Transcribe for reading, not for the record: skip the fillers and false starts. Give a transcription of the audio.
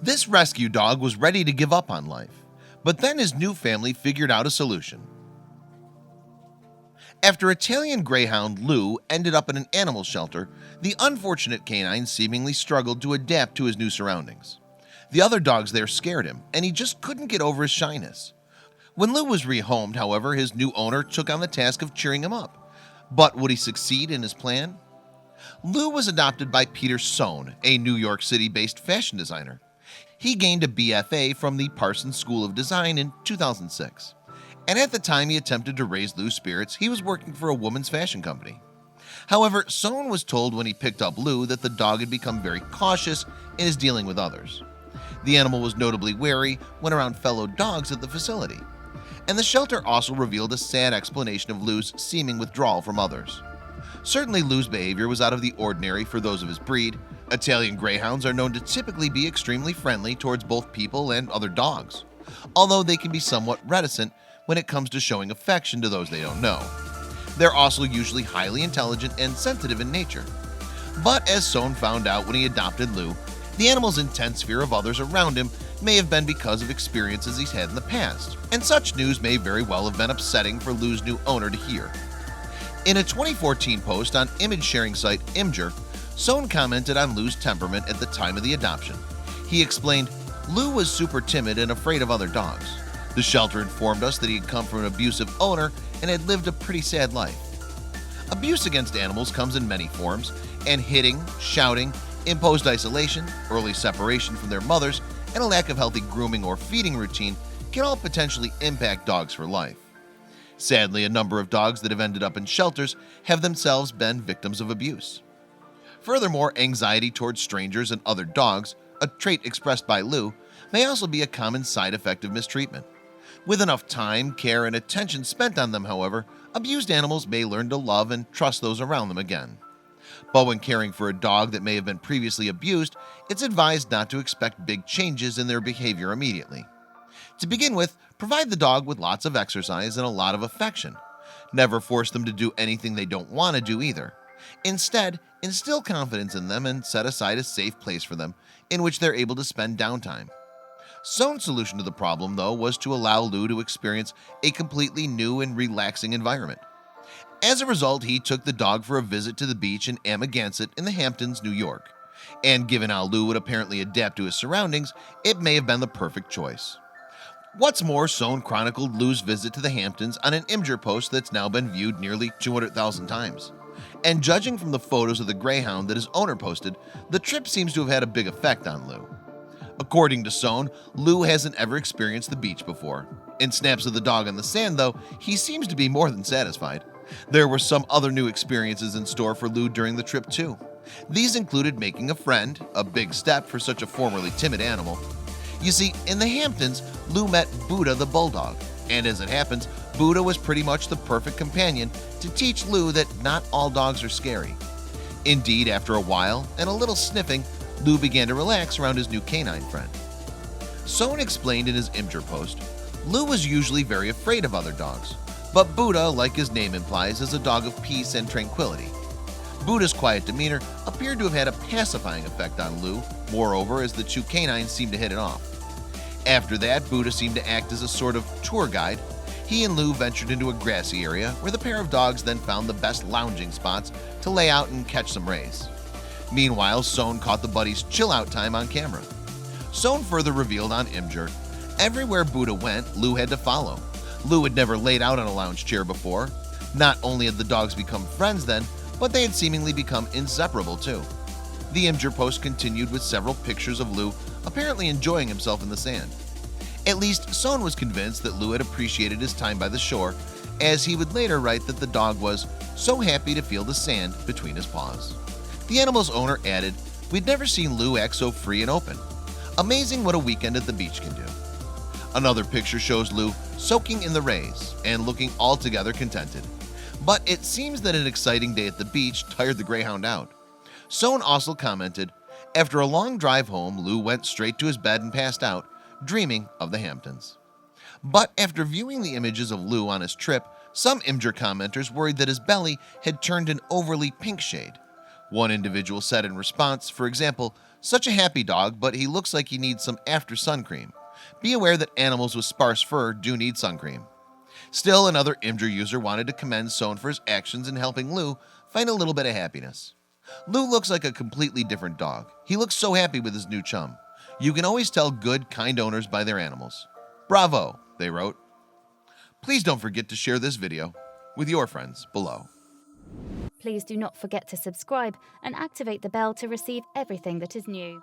This rescue dog was ready to give up on life, but then his new family figured out a solution. After Italian greyhound Lou ended up in an animal shelter, the unfortunate canine seemingly struggled to adapt to his new surroundings. The other dogs there scared him, and he just couldn't get over his shyness. When Lou was rehomed, however, his new owner took on the task of cheering him up. But would he succeed in his plan? Lou was adopted by Peter Sohn, a New York City-based fashion designer. He gained a BFA from the Parsons School of Design in 2006. And at the time he attempted to raise Lou's spirits, he was working for a woman's fashion company. However, Sohn was told when he picked up Lou that the dog had become very cautious in his dealing with others. The animal was notably wary when around fellow dogs at the facility. And the shelter also revealed a sad explanation of Lou's seeming withdrawal from others. Certainly Lou's behavior was out of the ordinary for those of his breed. Italian greyhounds are known to typically be extremely friendly towards both people and other dogs, although they can be somewhat reticent when it comes to showing affection to those they don't know. They're also usually highly intelligent and sensitive in nature. But as Sohn found out when he adopted Lou, the animal's intense fear of others around him may have been because of experiences he's had in the past, and such news may very well have been upsetting for Lou's new owner to hear. In a 2014 post on image sharing site Imgur, Sohn commented on Lou's temperament at the time of the adoption. He explained, "Lou was super timid and afraid of other dogs. The shelter informed us that he had come from an abusive owner and had lived a pretty sad life." Abuse against animals comes in many forms, and hitting, shouting, imposed isolation, early separation from their mothers, and a lack of healthy grooming or feeding routine can all potentially impact dogs for life. Sadly, a number of dogs that have ended up in shelters have themselves been victims of abuse. Furthermore, anxiety towards strangers and other dogs, a trait expressed by Lou, may also be a common side effect of mistreatment. With enough time, care, and attention spent on them, however, abused animals may learn to love and trust those around them again. But when caring for a dog that may have been previously abused, it's advised not to expect big changes in their behavior immediately. To begin with, provide the dog with lots of exercise and a lot of affection. Never force them to do anything they don't want to do either. Instead, instill confidence in them and set aside a safe place for them in which they're able to spend downtime. Sohn's solution to the problem, though, was to allow Lou to experience a completely new and relaxing environment. As a result, he took the dog for a visit to the beach in Amagansett in the Hamptons, New York. And given how Lou would apparently adapt to his surroundings, it may have been the perfect choice. What's more, Sohn chronicled Lou's visit to the Hamptons on an Imgur post that's now been viewed nearly 200,000 times. And judging from the photos of the greyhound that his owner posted, the trip seems to have had a big effect on Lou. According to Sohn, Lou hasn't ever experienced the beach before. In snaps of the dog on the sand, though, he seems to be more than satisfied. There were some other new experiences in store for Lou during the trip too. These included making a friend, a big step for such a formerly timid animal. You see, in the Hamptons, Lou met Buddha the bulldog, and as it happens, Buddha was pretty much the perfect companion to teach Lou that not all dogs are scary. Indeed, after a while and a little sniffing, Lou began to relax around his new canine friend. Sohn explained in his Imgur post, Lou was usually very afraid of other dogs, but Buddha, like his name implies, is a dog of peace and tranquility. Buddha's quiet demeanor appeared to have had a pacifying effect on Lou, moreover, as the two canines seemed to hit it off. After that, Buddha seemed to act as a sort of tour guide. He and Lou ventured into a grassy area where the pair of dogs then found the best lounging spots to lay out and catch some rays. Meanwhile, Sohn caught the buddies' chill-out time on camera. Sohn further revealed on Imgur, everywhere Buddha went, Lou had to follow. Lou had never laid out on a lounge chair before. Not only had the dogs become friends then, but they had seemingly become inseparable too. The Imgur post continued with several pictures of Lou apparently enjoying himself in the sand. At least Sohn was convinced that Lou had appreciated his time by the shore, as he would later write that the dog was so happy to feel the sand between his paws. The animal's owner added, "We'd never seen Lou act so free and open. Amazing what a weekend at the beach can do." Another picture shows Lou soaking in the rays and looking altogether contented. But it seems that an exciting day at the beach tired the greyhound out. Sohn also commented, after a long drive home, Lou went straight to his bed and passed out, dreaming of the Hamptons. But after viewing the images of Lou on his trip, some Imgur commenters worried that his belly had turned an overly pink shade. One individual said in response, for example, "Such a happy dog, but he looks like he needs some after sun cream. Be aware that animals with sparse fur do need sun cream." Still, another Imgur user wanted to commend Sohn for his actions in helping Lou find a little bit of happiness. "Lou looks like a completely different dog. He looks so happy with his new chum. You can always tell good, kind owners by their animals. Bravo," they wrote. Please don't forget to share this video with your friends below. Please do not forget to subscribe and activate the bell to receive everything that is new.